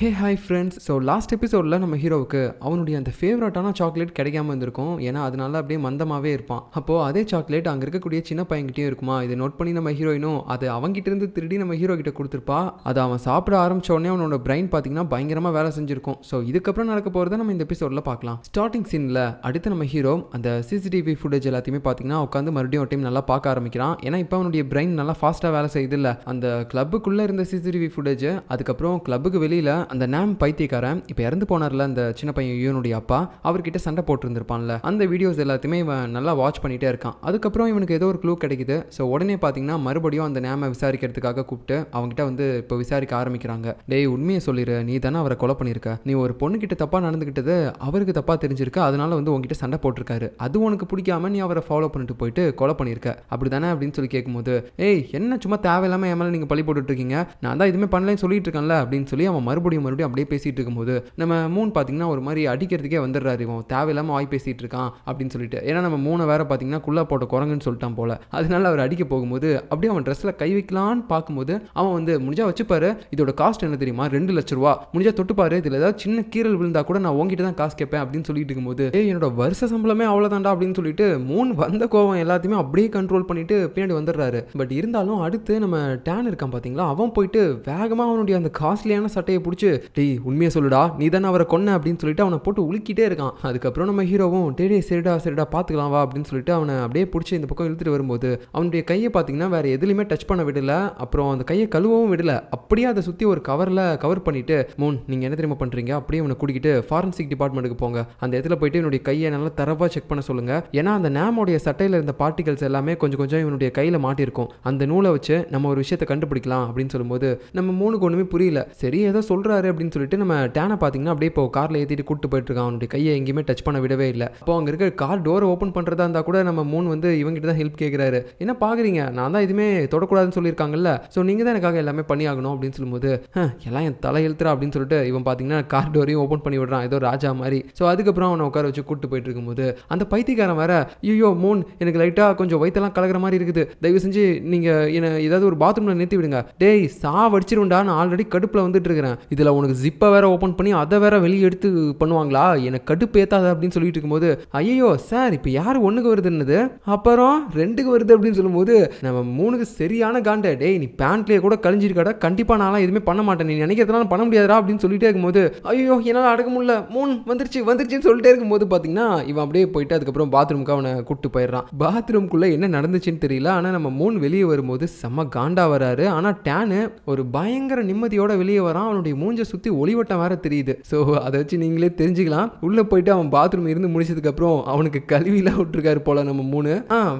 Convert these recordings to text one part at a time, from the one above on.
Hey hi friends. So last எபிசோடில் நம்ம ஹீரோவுக்கு அவனுடைய அந்த ஃபேவரட்டான சாக்லேட் கிடைக்காம இருந்திருக்கும். ஏன்னா அதனால அப்படியே மந்தமாகவே இருப்பான். அப்போது அதே சாக்லேட் அங்கே இருக்கக்கூடிய சின்ன பையன்கிட்டயும் இருக்குமா. இதை நோட் பண்ணி நம்ம ஹீரோயினும் அதை அவங்ககிட்ட இருந்து திருடி நம்ம ஹீரோ கிட்ட கொடுத்துருப்பா. அதை அவன் சாப்பிட ஆரம்பிச்ச உடனே அவனோட பிரெயின் பார்த்தீங்கன்னா பயங்கரமாக வேலை செஞ்சிருக்கும். ஸோ இதுக்கப்புறம் நடக்க போகிறத நம்ம இந்த எபிசோடில் பார்க்கலாம். ஸ்டார்டிங் சீனில் அடுத்து நம்ம ஹீரோ அந்த சிசிடிவி ஃபுட்டேஜ் எல்லாத்தையுமே பார்த்தீங்கன்னா உட்காந்து மறுபடியும் ஒரு டைம் நல்லா பார்க்க ஆரம்பிக்கிறான். ஏன்னா இப்போ அவனுடைய பிரெயின் நல்லா ஃபாஸ்ட்டாக வேலை செய்யுது இல்லை. அந்த கிளப்புக்குள்ளே இருந்த சிசிடிவி ஃபுட்டேஜ், அதுக்கப்புறம் கிளப்புக்கு வெளியில் அந்த நேம் பைத்தியக்காரன் இப்போ இறந்து போனார்ல அந்த சின்ன பையன் யூனுடைய அப்பா, அவர்கிட்ட சண்டை போட்டுருந்துருப்பான்ல, அந்த வீடியோஸ் எல்லாத்தையுமே இவன் நல்லா வாட்ச் பண்ணிட்டே இருக்கான். அதுக்கப்புறம் இவனுக்கு ஏதோ ஒரு க்ளூ கிடைக்குது. ஸோ உடனே பார்த்தீங்கன்னா மறுபடியும் அந்த நேமை விசாரிக்கிறதுக்காக கூப்பிட்டு அவங்ககிட்ட வந்து இப்போ விசாரிக்க ஆரம்பிக்கிறாங்க. டேய் உண்மையை சொல்லிடு, நீ தானே அவரை கொலை பண்ணியிருக்க, நீ ஒரு பொண்ணுக்கிட்ட தப்பாக நடந்துக்கிட்டது அவருக்கு தப்பாக தெரிஞ்சிருக்க, அதனால வந்து உங்ககிட்ட சண்டை போட்டிருக்காரு, அது உனக்கு பிடிக்காம நீ அவரை ஃபாலோ பண்ணிட்டு போயிட்டு கொலை பண்ணியிருக்க அப்படி தானே அப்படின்னு சொல்லி கேட்கும்போது, ஏய் என்ன சும்மா தேவையில்லாமல் என் மேலே நீங்கள் பழி போட்டுட்டு இருக்கீங்க, நான் தான் இதுவுமே பண்ணலன்னு சொல்லிட்டு இருக்கேன்ல அப்படின்னு சொல்லி அவன் மறுபடியும் அப்படியே பேசிட்டு இருக்கும்போது நம்ம மூன் பார்த்தீங்கன்னா ஒரு மாதிரி அடிக்கிறதுக்கே வந்துடுறாரு. இவன் தேவையில்லாமல் வாய் பேசிட்டு இருக்கான் அப்படின்னு சொல்லிட்டு. ஏன்னா நம்ம மூணை வேற பார்த்தீங்கன்னா குள்ளா போட்ட குரங்குன்னு சொல்லிட்டான் போல. அதனால அவர் அடிக்க போகும்போது அப்படியே அவன் ட்ரெஸ்ல கை வைக்கலான்னு பார்க்கும்போது அவன் வந்து முடிஞ்சா வச்சுப்பாரு, இதோட காஸ்ட் என்ன தெரியுமா, 2 லட்ச ரூபா, முடிஞ்சா தொட்டுப்பாரு, இதில் ஏதாவது சின்ன கீரல் விழுந்தா கூட நான் உங்ககிட்ட தான் காசு கேட்பேன் அப்படின்னு சொல்லிட்டு இருக்கும்போது, என்னோட வருஷ சம்பளமே அவ்வளோதான்டா அப்படின்னு சொல்லிட்டு மூன் வந்த கோவம் எல்லாத்தையுமே அப்படியே கண்ட்ரோல் பண்ணிட்டு பின்னாடி வந்துடுறாரு. பட் இருந்தாலும் அடுத்து நம்ம டேன் இருக்கான் பார்த்தீங்களா, அவன் போயிட்டு வேகமாக அவனுடைய அந்த காஸ்ட்லியான சட்டையை பிடிச்சி, டேய் உண்மையை சொல்லுடா, நீ தானே அவரை கொன்ன அப்படின்னு சொல்லிட்டு அவனை போட்டு உலுக்கிட்டே இருக்கான். அதுக்கப்புறம் நம்ம ஹீரோவும் டே சரிடா பார்த்துக்கலாம் வா அப்படின்னு சொல்லிட்டு அவனை அப்படியே பிடிச்சி இந்த பக்கம் இழுத்துட்டு வரும்போது அவனுடைய கையை பார்த்தீங்கன்னா வேற எதுலையுமே டச் பண்ண விடல, அப்புறம் அந்த கையை கழுவவும் விடல, அப்படியே அதை சுற்றி ஒரு கவர் பண்ணிட்டு, மூன் நீங்கள் என்ன தெரியுமா பண்ணுறீங்க, அப்படியே அவனை கூட்டிக்கிட்டு ஃபாரன்சிக் டிபார்ட்மெண்ட்டுக்கு போங்க, அந்த இடத்துல போயிட்டு இவனுடைய கையை நல்லா தரவாக செக் பண்ண சொல்லுங்க. ஏன்னா அந்த நேமோடைய சட்டையில் இருந்த பார்ட்டிகல்ஸ் எல்லாமே கொஞ்சம் இவனுடைய கையில் மாட்டிருக்கும், அந்த நூலை வச்சு நம்ம ஒரு விஷயத்தை கண்டுபிடிக்கலாம் அப்படின்னு சொல்லும்போது நம்ம மூணுக்கு ஒன்றுமே புரியல. சரி ஏதோ சொல்கிறாரு அப்படின்னு சொல்லிட்டு நம்ம டேனை பார்த்தீங்கன்னா அப்படியே இப்போ காரில் ஏற்றிட்டு கூட்டு போயிட்டு இருக்கான். அவனுடைய கையை எங்கேயுமே டச் பண்ண விடவே இல்லை. அப்போ அங்கே இருக்க கார் டோரை ஓப்பன் பண்ணுறதா இருந்தால் கூட நம்ம மூணு வந்து இவங்ககிட்ட தான் ஹெல்ப் கேட்குறாரு. என்ன பார்க்குறீங்க, நான் தான் எதுவுமே தொடக்கூடாதுன்னு சொல்லியிருக்காங்கல்ல, ஸோ நீங்கள் தான் எனக்காக எல்லாமே பண்ணி ஆகணும் அப்படின்னு சொல்லும்போது, எல்லாம் என் தலை எழுத்துறா அப்படின்னு சொல்லிட்டு இவன் பார்த்தீங்கன்னா கார் டோரையும் ஓப்பன் பண்ணி விடுறான் ஏதோ ராஜா மாதிரி. ஸோ அதுக்கப்புறம் அவனை உட்கார வச்சு கூட்டு போயிட்டு இருக்கும்போது அந்த பைத்தியக்காரன் வேற, ஐயோ மூன் எனக்கு லைட்டாக கொஞ்சம் வயிற்றெல்லாம் கலக்கிற மாதிரி இருக்குது, தயவு செஞ்சு நீங்கள் என்னை ஏதாவது ஒரு பாத்ரூமில் நிறுத்தி விடுங்க, டேய் சாவடிச்சிருண்டா, நான் ஆல்ரெடி கடுப்பில் வந்துட்டு இருக்கிறேன், இதில் உனக்கு ஜிப்பை வேற ஓப்பன் பண்ணி அதை வேற வெளியே எடுத்து பண்ணுவாங்களா, எனக்கு கடுப்பு ஏத்தாத அப்படின்னு சொல்லிட்டு இருக்கும்போது, ஐயோ சார் இப்போ யார் 1க்கு வருதுன்னது அப்புறம் 2க்கு வருது அப்படின்னு சொல்லும்போது நம்ம 3க்கு சரியான காண்ட, டேய் நீ பேண்ட்லேயே கூட கழிஞ்சிருக்காடா, கண்டிப்பாக நான்லாம் எதுவுமே பண்ண மாட்டேன், நீ நினைக்கிறதுனால பண்ண முடியாதா அப்படின்னு சொல்லிட்டே இருக்கும்போது, ஐயோ என்னால் அடக்க முடியல, மூன் வந்துருச்சுன்னு சொல்லிட்டே இருக்கும்போது பார்த்தீங்கன்னா இவன் அப்படியே போயிட்டு அதுக்கப்புறம் பாத்ரூமுக்கு அவனை கூப்பிட்டு போயிடுறான். பாத்ரூம்குள்ளே என்ன நடந்துச்சுன்னு தெரியல, ஆனால் நம்ம மூன் வெளியே வரும்போது செம்ம காண்டா வராரு. ஆனால் டேனு ஒரு பயங்கர நிம்மதியோட வெளியே வரான். அவனுடைய மூஞ்சை சுற்றி ஒளிவட்டம் வேற தெரியுது. ஸோ அதை வச்சு நீங்களே தெரிஞ்சுக்கலாம். உள்ளே போயிட்டு அவன் பாத்ரூம் இருந்து முடிச்சதுக்கப்புறம் அவனுக்கு கழுவிலாம் விட்டுருக்காரு போல நம்ம மூணு.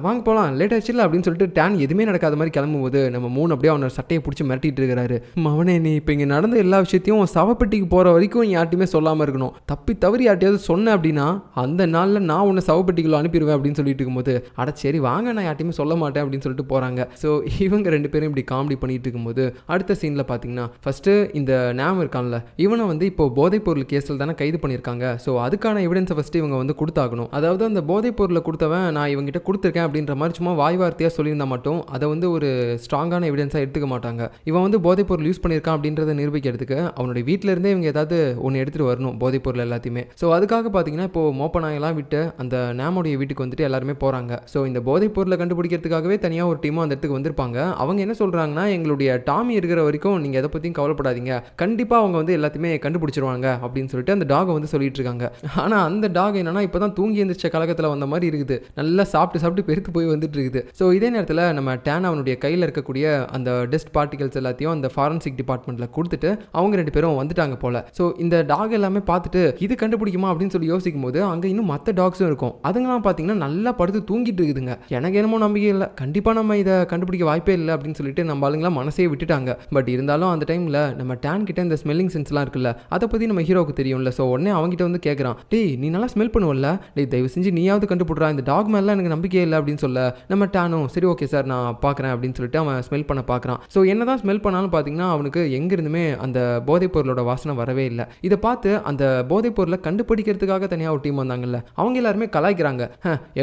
வாங்க போகலாம் லேட் ஆச்சுல அப்படின்னு சொல்லிட்டு டேன் எதுவுமே நடக்காத மாதிரி கிளம்பும்போது நம்ம மூணு அப்படியே அவனோட சட்டையை பிடிச்சி மிரட்டிட்டு இருக்கிறாரு. அவனே நீ இப்போ இங்கே நடந்த எல்லா விஷயத்தையும் சவப்பெட்டிக்கு போகிற வரைக்கும் யார்ட்டையுமே சொல்லாமல் இருக்கணும், தப்பி தவறி யார்ட்டையாவது சொன்னேன் அப்படின்னா அந்த நாளில் நான் உன்னை சவப்பெட்டிக்குள்ள அனுப்பிடுவேன் அப்படின்னு சொல்லிட்டு இருக்கும்போது, அட சரி வாங்க நான் யார்ட்டையுமே சொல்ல மாட்டேன் அப்படின்னு சொல்லிட்டு போகிறாங்க. ஸோ இவங்க 2 பேரும் இப்படி காமெடி பண்ணிட்டு இருக்கும்போது அடுத்த சீனில் பார்த்தீங்கன்னா ஃபஸ்ட்டு இந்த நேம் இருக்கான்ல, இவனை வந்து இப்போ போதைப் பொருள் கேஸில் தானே கைது பண்ணியிருக்காங்க. ஸோ அதுக்கான எவிடன்ஸை ஃபஸ்ட்டு இவங்க வந்து கொடுத்தாகணும். அதாவது அந்த போதைப் பொருளை கொடுத்தவன் நான் இவங்ககிட்ட கொடுத்துருக்கேன் அப்படின்ற மாதிரி சும்மா வாய் வார்த்தையாக சொல்லியிருந்தா மட்டும் அதை வந்து ஒரு ஸ்ட்ராங்கான எவிடன்ஸாக எடுத்துக்க மாட்டாங்க. இவன் வந்து போதைப் பொருள் யூஸ் பண்ணியிருக்கான் அப்படின்றத நிரூபிக்கிறதுக்கு அவனுடைய வீட்டில் இருந்தே இவங்க ஏதாவது ஒன்று எடுத்துகிட்டு வரணும் போதைப் பொருள் எல்லாத்தையுமே. ஸோ அதுக்காக பார்த்தீங்கன்னா இப்போ மோப்பனாயெல்லாம் விட்டு அந்த நேமோடைய வீட்டுக்கு வந்துட்டு எல்லாருமே போகிறாங்க. ஸோ இந்த போதைப் பொருளை கண்டுபிடிக்கிறதுக்காகவே தனியாக ஒரு டீமும் அந்த இடத்துக்கு வந்திருப்பாங்க. அவங்க என்ன சொல்கிறாங்கன்னா, எங்களுடைய டாமி இருக்கிற வரைக்கும் நீங்கள் எதை பற்றியும் கவலைப்படாதீங்க, கண்டிப்பாக அவங்க வந்து எல்லாத்தையுமே கண்டுபிடிச்சிருவாங்க அப்படின்னு சொல்லிட்டு அந்த டாகை வந்து சொல்லிட்டு இருக்காங்க. ஆனால் அந்த டாக் என்னன்னா இப்போ தான் தூங்கி எந்திரிச்ச கலகத்தில் வந்த மாதிரி இருக்குது, நல்லா சாப்பிட்டு பெருத்து போய் வந்துட்டு இருக்குது. ஸோ இதே நேரத்தில் நம்ம டேன் அவனுடைய கையில் இருக்கக்கூடிய அந்த டஸ்ட் பார்ட்டிகல்ஸ் எல்லாத்தையும் அந்த ஃபாரன்சிக் டிபார்ட்மெண்ட்டில் கொடுத்துட்டு அவங்க 2 பேரும் வந்துட்டாங்க போல. ஸோ இந்த டாக் எல்லாமே பார்த்துட்டு இது கண்டுபிடிக்குமா அப்படின்னு சொல்லி யோசிக்கும் போது அங்கே இன்னும் மற்ற டாக்ஸும் இருக்கும். அதுங்களாம் பார்த்தீங்கன்னா நல்லா படுத்து தூங்கிட்டு இருக்குதுங்க. எனக்கு என்னமோ நம்பிக்கை இல்லை, கண்டிப்பாக நம்ம இதை கண்டுபிடிக்க வாய்ப்பே இல்லை அப்படின்னு சொல்லிட்டு நம்ம ஆளுங்களாம் மனசே விட்டுட்டாங்க. பட் இருந்தாலும் அந்த டைமில் நம்ம டேன் கிட்ட இந்த ஸ்மெல்லிங் சென்ஸ்லாம் இருக்குல்ல, அதை பற்றி நம்ம ஹீரோவுக்கு தெரியும்ல. ஸோ உடனே அவங்ககிட்ட வந்து கேட்குறான், டேய் நீ நல்லா ஸ்மெல் பண்ணுவல்ல, டேய் தயவு செஞ்சு நீயாவது கண்டுபிடுறா, இந்த டாக் மேலாம் எனக்கு நம்பிக்கையே இல்லை அப்படின்னு சொல்ல நம்ம டேனும் சரி ஓகே சார் நான் பார்க்குறேன் அப்படின்னு சொல்லிட்டு அவன் ஸ்மெல் பண்ண பார்க்குறான். ஸோ என்ன தான் ஸ்மெல் பண்ணாலும் பார்த்தீங்கன்னா அவனுக்கு எங்கிருந்துமே அந்த போதைப் பொருளோட வாசனை வரவே இல்லை. இதை பார்த்து அந்த போதைப் பொருளை கண்டுபிடிக்கிறதுக்காக தனியாக ஒரு டீம் வந்தாங்கல்ல, அவங்க எல்லாருமே கலாய்க்கிறாங்க,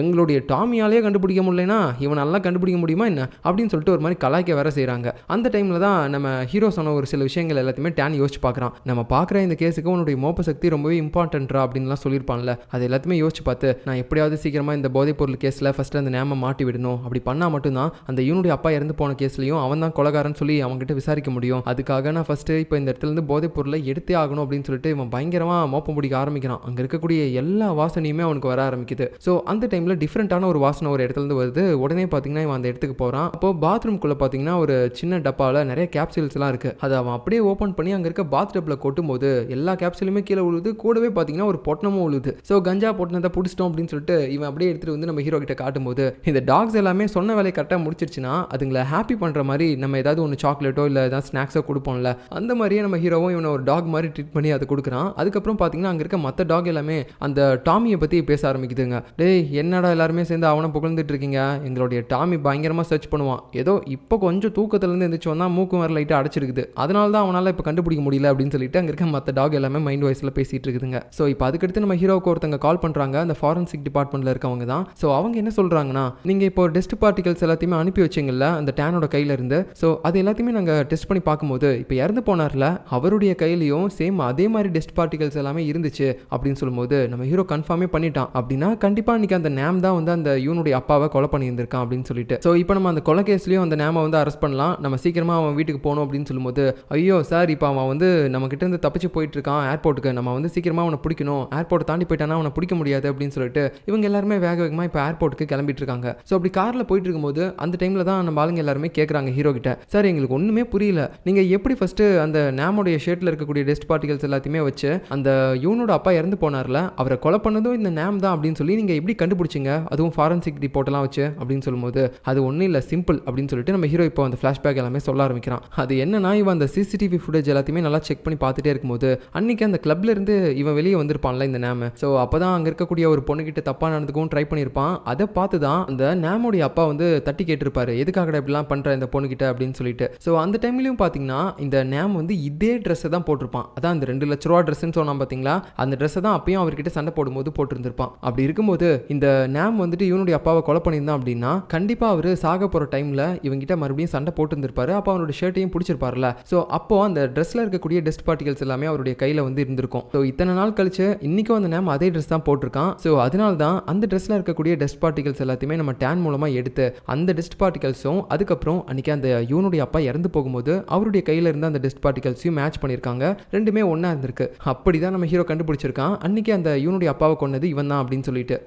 எங்களுடைய டாமியாலேயே கண்டுபிடிக்க முடியலனா இவன் நல்லா கண்டுபிடிக்க முடியுமா என்ன அப்படின்னு சொல்லிட்டு ஒரு மாதிரி கலாய்க்க வேற செய்கிறாங்க. அந்த டைமில் தான் நம்ம ஹீரோ சொன்ன ஒரு சில விஷயங்கள் எல்லாத்தையுமே டேன் யோசிச்சு பார்க்குறான். நம்ம பார்க்குற இந்த கேஸுக்கு உன்னுடைய மோப்ப சக்தி ரொம்பவே இம்பார்ட்டன்ட்ரா அப்படின்லாம் சொல்லியிருப்பான்ல, அது எல்லாத்தையுமே யோசிச்சு பார்த்து நான் எப்படியாவது சீக்கிரமாக இந்த போதைப் பொருள் கேஸில் ஃபஸ்ட்டு அந்த நேமை மாட்டி விடணும், அப்படி பண்ணால் மட்டும்தான் அந்த இவனுடைய அப்பா இறந்து போன கேஸ்லையும் அவன் தான் கொலகாரன்னு சொல்லி அவங்ககிட்ட விசாரிக்க முடியும். அதுக்காக நான் ஃபஸ்ட்டு இப்போ இந்த இடத்துலேருந்து போதைப் பொருளை எடுத்தே ஆகணும் அப்படின்னு சொல்லிட்டு இவன் பயங்கரமாக மோப்பம் பிடிக்க ஆரம்பிக்கிறான். அங்கே இருக்கக்கூடிய எல்லா வாசனையுமே அவனுக்கு வர ஆரம்பிக்குது. ஸோ அந்த டைமில் டிஃப்ரெண்ட்டான ஒரு வாசனை ஒரு இடத்துலேருந்து வருது. உடனே பார்த்தீங்கன்னா இவன் அந்த இடத்துக்கு போகிறான். அப்போ பாத்ரூம்குள்ளே பார்த்தீங்கன்னா ஒரு சின்ன டப்பாவில் நிறைய கேப்சூல்ஸ்லாம் இருக்குது. அதை அவன் அப்படியே ஓப்பன் பண்ணி அங்கே இருக்க பாத் டப்பில் கொட்டும் போது எல்லா கேப்சூலுமே கீழே விழுது. கூடவே பார்த்தீங்கன்னா ஒரு பொட்டனமும் விழுது. ஸோ கஞ்சா பொட்டனத்தை பிடிச்சிட்டோம் அப்படின்னு சொல்லிட்டு இவன் அப்படியே எடுத்துகிட்டு வந்து நம்ம ஹீரோ கிட்ட காட்டும் போது இந்த டாக்ஸ் எல்லாமே சொன்ன வேலையை கரெக்டாக முடிச்சிருச்சுன்னா அதுங்களை ஹாப்பி பண்ணுற மாதிரி நம்ம ஏதாவது ஒன்று சாக்லேட்டோ இல்லை ஏதாவது ஸ்நாக்ஸோ கொடுப்போம்ல, அந்த மாதிரியே நம்ம ஹீரோவும் இவனை ஒரு டாக் மாதிரி ட்ரீட் பண்ணி அதை கொடுக்குறான். அதுக்கப்புறம் பார்த்தீங்கன்னா அங்கே இருக்க மற்ற டாக் எல்லாமே அந்த டாமியை பற்றி பேச ஆரம்பிக்குதுங்க. டேய் என்னடா எல்லாருமே சேர்ந்து அவனை புகழ்ந்துட்டு இருக்கீங்க, எங்களுடைய டாமி பயங்கரமாக சர்ச் பண்ணுவான், ஏதோ இப்போ கொஞ்சம் தூக்கத்துலேருந்து எந்திரிச்சு வந்தால் மூக்கு வர லைட்டாக அடைச்சிருக்குது, அதனால தான் அவனால் இப்போ கண்டுபிடிக்க முடியல அப்படின்னு சொல்லிட்டு அங்கே இருக்க மற்ற டாக் எல்லாமே மைண்ட் வாய்ஸில் பேசிகிட்டு இருக்குதுங்க. ஸோ இப்போ அதுக்கடுத்து நம்ம ஹீரோவுக்கு ஒருத்தங்க கால் பண்ணுறாங்க, அந்த ஃபாரன்சிக் டிபார்ட்மெண்ட்டில் இருக்கவங்க தான். ஸோ அவங்க என்ன சொல்கிறாங்கன்னா, நீங்கள் இப்போ டெஸ்ட் பார்ட்டிகல்ஸ் எல்லாத்தையுமே அனுப்பி வச்சிங்கல்ல அந்த டேனோட கையில் இருந்து, ஸோ அது எல்லாத்தையுமே நாங்கள் டெஸ்ட் பண்ணி பார்க்கும்போது இப்போ இறந்து போனார்ல அவருடைய கையிலையும் சேம் அதே மாதிரி டெஸ்ட் பார்ட்டிகல்ஸ் எல்லாமே இருந்துச்சு அப்படின்னு சொல்லும்போது நம்ம ஹீரோ கன்ஃபார்மே பண்ணிட்டான். அப்படின்னா கண்டிப்பாக இன்னைக்கு அந்த நேம் தான் வந்து அந்த இவனுடைய அப்பாவை கொலை பண்ணியிருந்திருக்கான் அப்படின்னு சொல்லிட்டு. ஸோ இப்போ நம்ம அந்த கொலை கேஸ்லையும் அந்த நேமை வந்து அரெஸ்ட் பண்ணலாம், நம்ம சீக்கிரமாக அவன் வீட்டுக்கு போகணும் அப்படின்னு சொல்லும்போது, ஐயோ சார் இப்போ அவன் வந்து நம்ம கிட்ட இருந்து தப்பிச்சு போயிட்டு இருக்கான் ஏர்போர்ட்டுக்கு, நம்ம வந்து சீக்கிரமாக அவனை பிடிக்கணும், ஏர்போர்ட் தாண்டி போயிட்டானா அவனை பிடிக்க முடியாது அப்படின்னு சொல்லிட்டு இவங்க எல்லாருமே வேக வேகமாக இப்போ ஏர்போர்ட்டுக்கு கிளம்பிட்டு இருக்காங்க. ஸோ அப்படி காரில் போயிட்டு இருக்கும்போது அந்த டைமில் தான் நம்ம ஆளுங்க எல்லாருமே கேட்குறாங்க ஹீரோ கிட்ட, சார் எங்களுக்கு ஒன்றுமே புரியல, நீங்கள் எப்படி ஃபஸ்ட்டு அந்த நேமோடைய ஷேட்டில் இருக்கக்கூடிய டெஸ்ட் பார்ட்டிகல்ஸ் எல்லாத்தையுமே வச்சு அந்த இவனோட அப்பா இறந்து போனார்ல அவரை கொலை பண்ணதும் இந்த நேம் தான் அப்படின்னு சொல்லி நீங்கள் எப்படி கண்டுபிடிச்சிங்க, அதுவும் ஃபாரன்சிக் ரிப்போர்ட்டெல்லாம் வச்சு அப்படின்னு சொல்லும்போது, அது ஒன்றும் இல்லை சிம்பிள் அப்படின்னு சொல்லிட்டு நம்ம ஹீரோ இப்போ அந்த ஃப்ளாஷ்பேக் எல்லாமே சொல்ல ஆரம்பிக்கிறான். அது என்னன்னா இவன் அந்த சிசிடிவி ஃபுட்டேஜ் எல்லாத்தையுமே நல்லா செக் பண்ணி பார்த்துட்டே இருக்கும்போது அன்றைக்கி அந்த கிளப்ல இருந்து இவன் வெளியே வந்திருப்பான்ல இந்த நேம், ஸோ அப்போ தான் அங்கே இருக்கக்கூடிய ஒரு பொண்ணுகிட்ட தப்பாக நடந்துக்கவும் ட்ரை பண்ணியிருப்பான். அதை பார்த்து தான் அந்த நேமோடைய அப்பா வந்து தட்டி கேட்டிருப்பாரு, எதுக்காக இப்படிலாம் பண்ணுற இந்த பொண்ணுகிட்ட அப்படின்னு சொல்லிட்டு. ஸோ அந்த டைம்லையும் பார்த்தீங்கன்னா இந்த நேம் வந்து இதே ட்ரெஸ்ஸை தான் போட்டிருப்பான், அதான் அந்த 2 லட்ச ரூபா ட்ரெஸ்ன்னு சொன்னான் பார்த்தீங்களா, அந்த ட்ரெஸ்ஸை தான் அப்பயும் அவர்கிட்ட சண்டை போடும்போது போட்டிருந்திருப்பான். அப்படி இருக்கும்போது இந்த நேம் வந்துட்டு இவனுடைய அப்பாவை கொலை பண்ணியிருந்தான் அப்படின்னா கண்டிப்பாக அவர் சாக போகிற டைமில் இவங்கிட்ட மறுபடியும் சண்டை போட்டுருந்துருப்பாரு, அப்போ அவனுடைய ஷர்ட்டையும் பிடிச்சிருப்பார்ல, ஸோ அப்போ அந்த ட்ரெஸ்ஸில் இருக்கக்கூடிய டெஸ்ட் பார்ட்டிகல்ஸ் எல்லாமே அவருடைய கையில் வந்து இருந்திருக்கும். ஸோ இத்தனை நாள் கழிச்சு இன்றைக்கும் அந்த நேம் அதே ட்ரெஸ் தான் போட்டிருக்கான். ஸோ அதனால தான் அந்த ட்ரெஸ்ஸில் இருக்கக்கூடிய டெஸ்ட் பார்ட்டிகல்ஸ் எல்லாத்தையுமே நம்ம டேன் மூலமாக எடுத்து அந்த டெஸ்ட் பார்ட்டிகல்ஸும் அதுக்கப்புறம் அன்றைக்கி அந்த இவனுடைய அப்பா இறந்து போகும்போது அவருடைய கையில் இருந்த அந்த டெஸ்ட் பார்ட்டிகல்ஸையும் மேட்ச் பண்ணியிருக்காங்க, ரெண்டுமே ஒன்றா இருந்திருக்கு. அப்படி தான் நம்ம ஹீரோ கண்டுபிடிச்சிருக்கான் அன்றைக்கி அந்த இவனுடைய அப்பாவை கொன்னது இவன் தான் அப்படின்னு சொல்லிட்டு.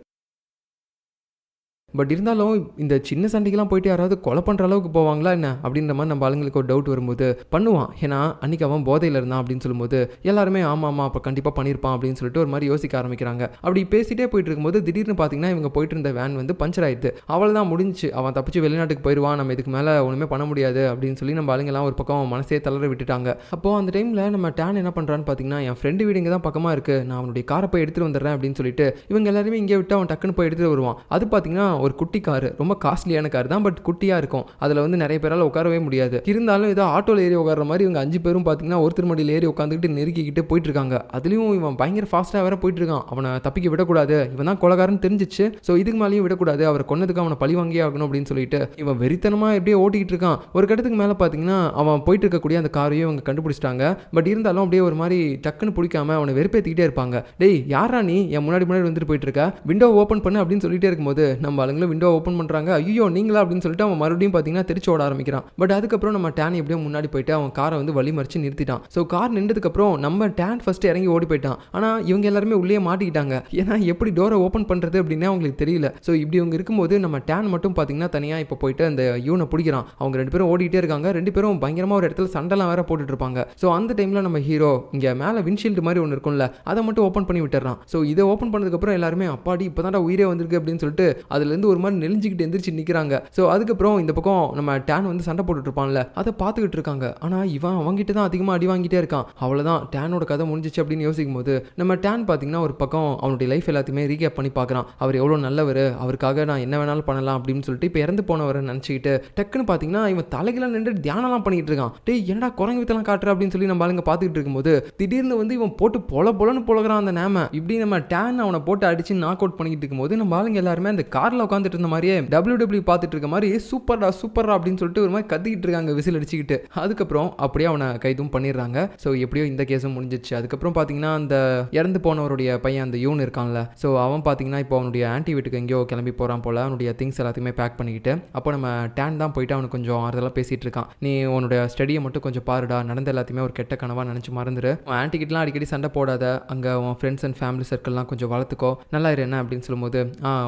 பட் இருந்தாலும் இந்த சின்ன சண்டைக்கெல்லாம் போயிட்டு யாராவது கொலை பண்ணுற அளவுக்கு போவாங்களா என்ன அப்படின்ற மாதிரி நம்ம ஆளுங்களுக்கு ஒரு டவுட் வரும்போது பண்ணுவான். ஏன்னா அன்றைக்கி அவன் போதையில் இருந்தான் அப்படின்னு சொல்லும்போது எல்லாருமே ஆமாம் அப்போ கண்டிப்பாக பண்ணியிருப்பான் அப்படின்னு சொல்லிட்டு ஒரு மாதிரி யோசிக்க ஆரம்பிக்கிறாங்க. அப்படி பேசிகிட்டே போயிட்டு இருக்கும்போது திடீர்னு பார்த்தீங்கன்னா இவங்க போயிட்டு இருந்த வேன் வந்து பஞ்சர் ஆயிடுது. அவள் தான் முடிஞ்சு, அவன் தப்பிச்சு வெளிநாட்டுக்கு போயிடுவான், நம்ம இதுக்கு மேலே ஒன்றுமே பண்ண முடியாது அப்படின்னு சொல்லி நம்ம ஆளுங்கெல்லாம் ஒரு பக்கம் மனசே தளர விட்டுட்டாங்க. அப்போது அந்த டைமில் நம்ம டேன் என்ன பண்ணுறான்னு பார்த்தீங்கன்னா, என் ஃப்ரெண்டு வீடு இங்கே தான் பக்கமாக இருக்குது, நான் அவனுடைய காரை போய் எடுத்துகிட்டு வந்துடுறேன் அப்படின்னு சொல்லிட்டு இவங்க எல்லாருமே இங்கே விட்டு அவன் டக்குன்னு போய் எடுத்துகிட்டு வருவான். அது பார்த்தீங்கன்னா ஒரு குட்டி காரு, ரொம்ப காஸ்ட்லியான கார் தான், பட் குட்டியாக இருக்கும், அதில் வந்து நிறைய பேரால் உட்காரவே முடியாது. இருந்தாலும் ஏதோ ஆட்டோவில் ஏறி உட்கார மாதிரி இவங்க 5 பேரும் பார்த்தீங்கன்னா ஒருத்தர் மடியில் ஏறி உட்காந்துக்கிட்டு நெருக்கிக்கிட்டு போயிட்டு இருக்காங்க. அதுலேயும் இவன் பயங்கர ஃபாஸ்ட்டாக வேற போயிட்டு இருக்கான். அவனை தப்பிக்க விடக்கூடாது, இவன் தான் கொலைகாரன்னு தெரிஞ்சிச்சு, ஸோ இதுக்கு மேலேயும் விடக்கூடாது, அவரை கொன்னதுக்கு அவனை பழி வாங்கியே ஆகணும் அப்படின்னு சொல்லிட்டு இவன் வெறித்தனமாக எப்படியே ஓட்டிக்கிட்டு இருக்கான். ஒரு கட்டத்துக்கு மேலே பார்த்தீங்கன்னா அவன் போயிட்டு இருக்கக்கூடிய அந்த காரையும் அவங்க கண்டுபிடிச்சிட்டாங்க. பட் இருந்தாலும் அப்படியே ஒரு மாதிரி டக்குன்னு பிடிக்காம அவனை வெறுப்பேற்றிக்கிட்டே இருப்பாங்க. டேய் யாரா நீ என் முன்னாடி வந்துட்டு போயிட்டு இருக்க, விண்டோ ஓப்பன் பண்ணு அப்படின்னு சொல்லிட்டே இருக்கும்போது நம்ம ஆளுங்களும் விண்டோ ஓப்பன் பண்ணுறாங்க. ஐயோ நீங்களா அப்படின்னு சொல்லிட்டு அவன் மறுபடியும் பார்த்தீங்கன்னா திருச்சி ஓட ஆரம்பிக்கிறான். பட் அதுக்கப்புறம் நம்ம டேன் எப்படியோ முன்னாடி போயிட்டு அவன் காரை வந்து வழி மறிச்சு நிறுத்திட்டான். ஸோ கார் நின்றதுக்கப்புறம் நம்ம டேன் ஃபர்ஸ்ட் இறங்கி ஓடி போயிட்டான். ஆனால் இவங்க எல்லாருமே உள்ளே மாட்டிக்கிட்டாங்க. ஏன்னா எப்படி டோரை ஓப்பன் பண்ணுறது அப்படின்னே அவங்களுக்கு தெரியல. ஸோ இப்படி அவங்க இருக்கும்போது நம்ம டேன் மட்டும் பார்த்தீங்கன்னா தனியாக இப்போ போயிட்டு அந்த யூனை பிடிக்கிறான். அவங்க 2 பேரும் ஓடிட்டே இருக்காங்க. 2 பேரும் பயங்கரமாக ஒரு இடத்துல சண்டைலாம் வேற போட்டுட்டு இருப்பாங்க. ஸோ அந்த டைமில் நம்ம ஹீரோ இங்கே மேலே விண்ட்ஷீல்டு மாதிரி ஒன்று இருக்கும்ல, அதை மட்டும் ஓப்பன் பண்ணி விட்டுறான். ஸோ இதை ஓப்பன் பண்ணதுக்கப்புறம் எல்லாருமே அப்பாடி இப்போ தான் உயிரே வந்திருக்கு அப்படின்னு சொல்லிட்டு அதுலேருந்து ஒரு மாதிரி நெளிஞ்சிக்கிட்டு எந்திரிச்சு நிற்கிறாங்க. ஸோ அதுக்கப்புறம் இந்த பக்கம் நம்ம டேன் வந்து சண்டை போட்டுட்டு இருப்பான்ல, அதை பார்த்துக்கிட்டு இருக்காங்க. ஆனால் இவன் அவங்ககிட்ட தான் அதிகமாக அடி வாங்கிட்டே இருக்கான். அவ்வளோதான் டேனோட கதை முடிஞ்சிச்சு அப்படின்னு யோசிக்கும் போது நம்ம டேன் பார்த்தீங்கன்னா ஒரு பக்கம் அவனுடைய லைஃப் எல்லாத்தையுமே ரீகேப் பண்ணி பார்க்குறான். அவர் எவ்வளோ நல்லவர், அவருக்காக நான் என்ன வேணாலும் பண்ணலாம் அப்படின்னு சொல்லிட்டு இப்போ இறந்து போனவரை நினச்சிக்கிட்டு டக்குன்னு பார்த்தீங்கன்னா இவன் தலைகெல்லாம் நின்று தியானம்லாம் பண்ணிட்டு இருக்கான். டேய் என்னடா குரங்கு வித்தெல்லாம் காட்டுற அப்படின்னு சொல்லி நம்ம ஆளுங்க பார்த்துக்கிட்டு இருக்கும்போது திடீர்னு வந்து இவன் போட்டு பொலன்னு பொழகிறான் அந்த நேம. இப்படி நம்ம டேன் அவனை போட்டு அடிச்சு நாக் அவுட் பண்ணிக்கிட்டு இருக்கும்போது நம்ம ஆளுங்க எல்லாருமே அந்த காரில் உட்காந்துட்டு இருந்த மாதிரியே WWE பார்த்துட்டு இருக்க மாதிரி சூப்பர்டா சூப்பர்டா அப்படின்னு சொல்லிட்டு ஒரு மாதிரி கத்திக்கிட்டு இருக்காங்க விசில் அடிச்சுக்கிட்டு. அதுக்கப்புறம் அப்படியே அவனை கைதும் பண்ணிடுறாங்க. ஸோ எப்படியோ இந்த கேஸும் முடிஞ்சிச்சு. அதுக்கப்புறம் பார்த்தீங்கன்னா அந்த இறந்து போனவருடைய பையன் அந்த யூன் இருக்கான்ல, ஸோ அவன் பார்த்தீங்கன்னா இப்போ அவனுடைய ஆன்டி வீட்டுக்கு எங்கேயோ கிளம்பி போகிறான் போல, அவனுடைய திங்ஸ் எல்லாத்தையுமே பேக் பண்ணிக்கிட்டு. அப்போ நம்ம டேன் தான் போயிட்டு அவனுக்கு கொஞ்சம் ஆறுதலாக பேசிகிட்டு இருக்கான். நீ உன்னோட ஸ்டடியை மட்டும் கொஞ்சம் பாருடா, நடந்த எல்லாத்தையுமே ஒரு கெட்ட கனவாக நினச்சி மறந்துடு, உன் ஆன்டி கிட்டலாம் அடிக்கடி சண்டை போடாத, அங்கே உன் ஃப்ரெண்ட்ஸ் அண்ட் ஃபேமிலி சர்க்கிள்லாம் கொஞ்சம் வளர்த்துக்கோ, நல்லா இரு என்ன அப்படின்னு சொல்லும்போது,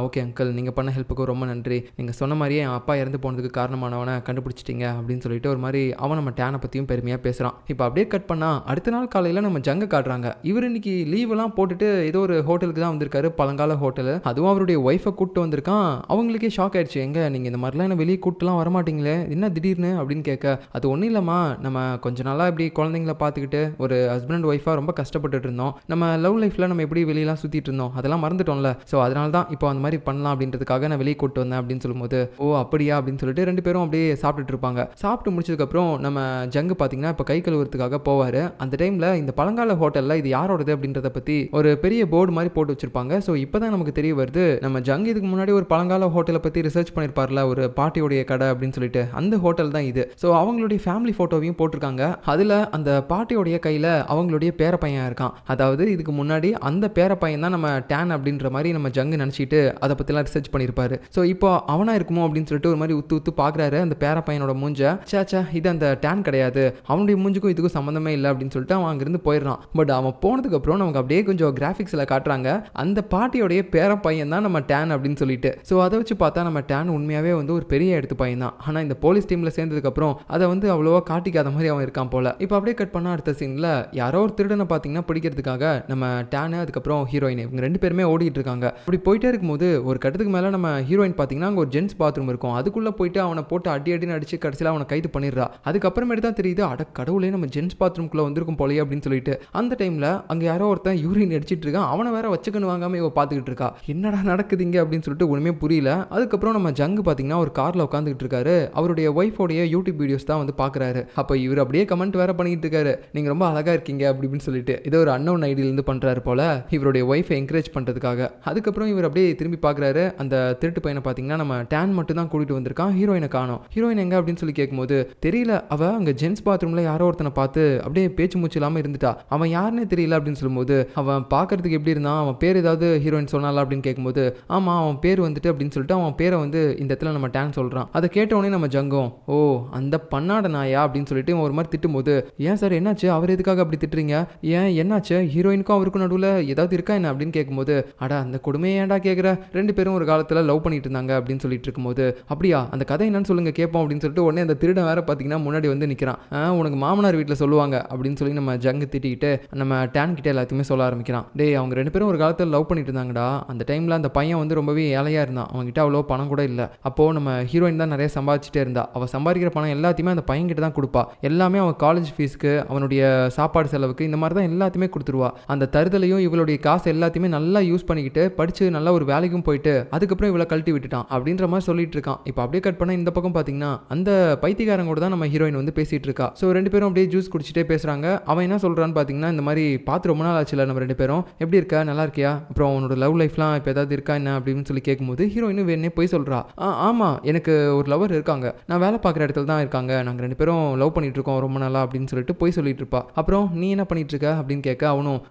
ஓகே அங்கிள், நீங்கள் பண்ண ஹெல்ப்புக்கு ரொம்ப நன்றி, நீங்கள் சொன்ன மாதிரியே என் அப்பா இறந்து போனதுக்கு காரணமானவனை கண்டுபிடிச்சிட்டிங்க அப்படின்னு சொல்லிட்டு ஒரு மாதிரி அவன் நம்ம டேனை பற்றியும் பெருமையாக பேசுகிறான். இப்போ அப்படியே கட் பண்ணால் அடுத்த நாள் காலையில் நம்ம ஜங்க காட்டுறாங்க. இவர் இன்னைக்கு லீவெல்லாம் போட்டுட்டு ஏதோ ஒரு ஹோட்டலுக்கு தான் வந்திருக்காரு, பழங்கால ஹோட்டல். அதுவும் அவருடைய ஒய்ஃபை கூப்பிட்டு வந்திருக்கான். அவங்களுக்கே ஷாக் ஆயிடுச்சு, எங்க நீங்கள் இந்த மாதிரிலாம் என்ன வெளியே கூப்பிட்டுலாம் வரமாட்டீங்களே, என்ன திடீர்னு அப்படின்னு கேட்க, அது ஒன்றும் இல்லைம்மா, நம்ம கொஞ்ச நாளாக இப்படி குழந்தைங்கள பார்த்துக்கிட்டு ஒரு ஹஸ்பண்ட் அண்ட் ஒய்ஃபாக ரொம்ப கஷ்டப்பட்டுட்டு இருந்தோம். நம்ம லவ் லைஃப்பில் நம்ம எப்படி வெளியெல்லாம் சுற்றிட்டு இருந்தோம் அதெல்லாம் மறந்துட்டோம்ல, ஸோ அதனால தான் இப்போ அந்த மாதிரி பண்ணலாம் அப்படின்றதுக்காக நான் வெளியே கூப்பிட்டு வந்தேன் அப்படின்னு சொல்லும்போது, ஓ அப்படியா அப்படின்னு சொல்லிட்டு ரெண்டு பேரும் அப்படியே சாப்பிட்டுட்டு இருப்பாங்க. சாப்பிட்டு முடிச்சதுக்கப்புறம் நம்ம ஜங்கு பார்த்தீங்கன்னா இப்போ கை கழுவுறதுக்காக போவார். அந்த டைமில் இந்த பழங்கால ஹோட்டலில் இது யாரோடது அப்படின்றத பற்றி ஒரு பெரிய போர்டு மாதிரி போட்டு வச்சிருப்பாங்க. ஸோ இப்போ தான் நமக்கு தெரிய வருது, நம்ம ஜங்கு இதுக்கு முன்னாடி ஒரு பழங்கால ஹோட்டலை பற்றி ரிசர்ச் பண்ணியிருப்பார்ல, ஒரு பாட்டியோடைய கடை அப்படின்னு சொல்லிட்டு, அந்த ஹோட்டல் தான் இது. ஸோ அவங்களுடைய ஃபேமிலி ஃபோட்டோவையும் போட்டிருக்காங்க. அதில் அந்த பாட்டியோடைய கையில் அவங்களுடைய பேர பையன் இருக்கான். அதாவது இதுக்கு முன்னாடி அந்த பேர பையன் தான் நம்ம டேன் அப்படின்ற மாதிரி நம்ம ஜங்கு நினச்சிட்டு அதை பற்றிலாம் ரிசர்ச் பண்ணியிருப்பாரு. ஸோ இப்போ அவனா இருக்குமோ அப்படின்னு சொல்லிட்டு ஒரு மாதிரி உத்து பார்க்குறாரு அந்த பேர பையனோட மூஞ்ச. சேச்சா இது அந்த டேன் கிடையாது, அவனுடைய மூஞ்சுக்கும் இதுக்கும் சம்மந்தமே இல்லை அப்படின்னு சொல்லிட்டு அவன் அங்கிருந்து போயிடுறான். பட் அவன் போனதுக்கு அப்புறம் நமக்கு அப்படியே கொஞ்சம் கிராஃபிக்ஸில் காட்டுறாங்க, அந்த பாட்டியோடைய பேர பையன் தான் நம்ம டேன் அப்படின்னு சொல்லிட்டு. ஸோ அதை வச்சு பார்த்தா நம்ம டேன் உண்மையாகவே வந்து ஒரு பெரிய எடுத்து பையன் தான். ஆனால் இந்த போலீஸ் டீமில் சேர்ந்ததுக்கப்புறம் அதை வந்து அவ்வளோவா காட்டிக்காத மாதிரி அவன் இருக்கான் போல. இப்போ அப்படியே கட் பண்ண அடுத்த சீனில் யாரோ ஒரு திருடனை பார்த்தீங்கன்னா பிடிக்கிறதுக்காக நம்ம டேனு அதுக்கப்புறம் ஹீரோயின் இவங்க ரெண்டு பேருமே ஓடிட்டு இருக்காங்க. அப்படி போயிட்டே இருக்கும்போது ஒரு கட்டத்துக்கு மேலே நம்ம ஹீரோயின் பார்த்தீங்கன்னா அங்கே ஒரு ஜென்ஸ் பாத்ரூம் இருக்கும், அதுக்குள்ளே போயிட்டு அவனை போட்டு அடின்னு அடிச்சு கடைசியில் அவனை கைது பண்ணிடுறா. அதுக்கப்புறமேட்டு தான் தெரியுது, அட கடவுளே நம்ம ஜென்ஸ் பாத்ரூம்குள்ளே வந்திருக்கும் போலயே அப்படின்னு சொல்லிட்டு. அந்த டைமில் அங்கே யாரோ ஒருத்தன் யூரின் அடிச்சிட்டு இருக்கான், அவனை வேற வச்சுக்கணும் வாங்காம இவ பார்த்துக்கிட்டு இருக்கா. என்னடா நடக்குதுங்க அப்படின்னு சொல்லிட்டு ஒன்றுமே புரியல. அதுக்கப்புறம் நம்ம ஜங்கு பார்த்தீங்கன்னா ஒரு காரில் உட்காந்துக்கிட்டு இருக்காரு, அவருடைய ஒய்ஃபோடைய யூடியூப் வீடியோஸ் தான் வந்து பார்க்குறாரு. அப்போ இவர் அப்படியே கமெண்ட் வேற பண்ணிட்டு இருக்காரு, நீங்கள் ரொம்ப அழகாக இருக்கீங்க அப்படின்னு சொல்லிட்டு. இதோ ஒரு அன்னோன் ஐடியிலேருந்து பண்ணுறாரு போல இவருடைய ஒய்ஃபை என்கரேஜ் பண்ணுறதுக்காக. அதுக்கப்புறம் இவர் அப்படியே திரும்பி பார்க்குறாரு, அந்த திருட்டு பையனை பார்த்தீங்கன்னா நம்ம டேன் மட்டும் தான் கூட்டிகிட்டு வந்திருக்கான், ஹீரோயினை காணோம். ஹீரோயின் எங்க அப்படின்னு சொல்லி கேட்கும்போது தெரியல, அவ அங்கே ஜென்ஸ் பாத்ரூமில் யாரோ ஒருத்தனை பார்த்து அப்படியே பேச்சு மூச்சு இல்லாமல் இருந்துட்டா, அவன் யாருன்னே தெரியல அப்படின்னு சொல்லும்போது, அவன் பார்க்கறதுக்கு எப்படி இருந்தான், அவன் பேர் ஏதாவது ஹீரோயின் சொன்னால அப்படின்னு கேட்கும்போது, ஆமாம் அவன் பேர் வந்துட்டு அப்படின்னு சொல்லிட்டு அவன் பேரை வந்து இந்த இடத்துல நம்ம டேன் சொல்கிறான். அதை கேட்டவுடனே நம்ம ஜங்கம், ஓ அந்த பண்ணாட நாயா அப்படின்னு சொல்லிட்டு ஒரு மாதிரி திட்டும்போது, ஏன் சார் என்னாச்சு, அவர் எதுக்காக அப்படி திட்டுறீங்க, ஏன் என்னாச்சு, ஹீரோயினுக்கும் அவருக்கும் நடுவில் ஏதாவது இருக்கா என்ன அப்படின்னு கேட்கும்போது, அடா அந்த கொடுமையை ஏன்டா கேட்குற, ரெண்டு பேரும் ஒரு காலத்தில் லவ் பண்ணிட்டு இருந்தாங்க அப்படின்னு சொல்லிட்டு இருக்கும்போது, அப்படியா அந்த கதை என்னன்னு சொல்லுங்க கேட்போம் அப்படின்னு சொல்லிட்டு உடனே அந்த திருடன் வேற பார்த்தீங்கன்னா முன்னாடி வந்து நிற்கிறான். உனக்கு மாமனார் வீட்டில் சொல்லுவாங்க அப்படின்னு சொல்லி நம்ம ஜங்கு திட்டிக்கிட்டு நம்ம டேன் கிட்ட எல்லாத்தையுமே சொல்ல ஆரம்பிக்கிறான். டேய் அவங்க ரெண்டு பேரும் ஒரு காலத்தில் லவ் பண்ணிட்டு இருந்தாங்கடா, அந்த டைமில் அந்த பையன் வந்து ரொம்பவே ஏழையாக இருந்தான், அவங்ககிட்ட அவ்வளோ பணம் கூட இல்லை. அப்போது நம்ம ஹீரோயின் தான் நிறைய சம்பாதிச்சுட்டே இருந்தா, அவள் சம்பாதிக்கிற பணம் எல்லாத்தையுமே அந்த பையன் கிட்ட தான் கொடுப்பா, எல்லாமே அவன் காலேஜ் ஃபீஸ்க்கு அவனுடைய சாப்பாடு செலவுக்கு இந்த மாதிரி தான் எல்லாத்தையுமே கொடுத்துருவா. அந்த தருதலையும் இவளுடைய காசு எல்லாத்தையுமே நல்லா யூஸ் பண்ணிக்கிட்டு படித்து நல்லா ஒரு வேலைக்கும் போயிட்டு அதுக்கப்புறம் இவளை கழட்டி விட்டுட்டான் அப்படின்ற மாதிரி சொல்லிட்டு இருக்கான். இப்போ அப்படியே கட் பண்ண இந்த பக்கம் பார்த்தீங்கன்னா அந்த பைத்தியக்காரங்க தான் நம்ம ஹீரோயின் வந்து பேசிட்டு இருக்கா. ஸோ ரெண்டு பேரும் அப்படியே ஜூஸ் குடிச்சிட்டே பேசுறாங்க. அவன் என்ன சொல்றான்னு பார்த்தீங்கன்னா, இந்த மாதிரி பார்த்து ரொம்ப நாள் ஆச்சுல நம்ம ரெண்டு பேரும், எப்படி இருக்கா நல்லா இருக்கியா, அப்புறம் அவனோட லவ் லைஃப்லாம் இப்போ ஏதாவது இருக்கா என்ன அப்படின்னு சொல்லி கேட்கும்போது ஹீரோயின் வேணே போய் சொல்றா, ஆமாம் எனக்கு ஒரு லவர் இருக்காங்க, நான் வேலை பார்க்குற இடத்துல தான் இருக்காங்க, நாங்கள் ரெண்டு பேரும் லவ் பண்ணிட்டு இருக்கோம் ரொம்ப நாளா அப்படின்னு சொல்லிட்டு போய் சொல்லிட்டு இருப்பா. அப்புறம் நீ என்ன பண்ணிட்டு இருக்க அப்படின்னு கேட்க அவனும்,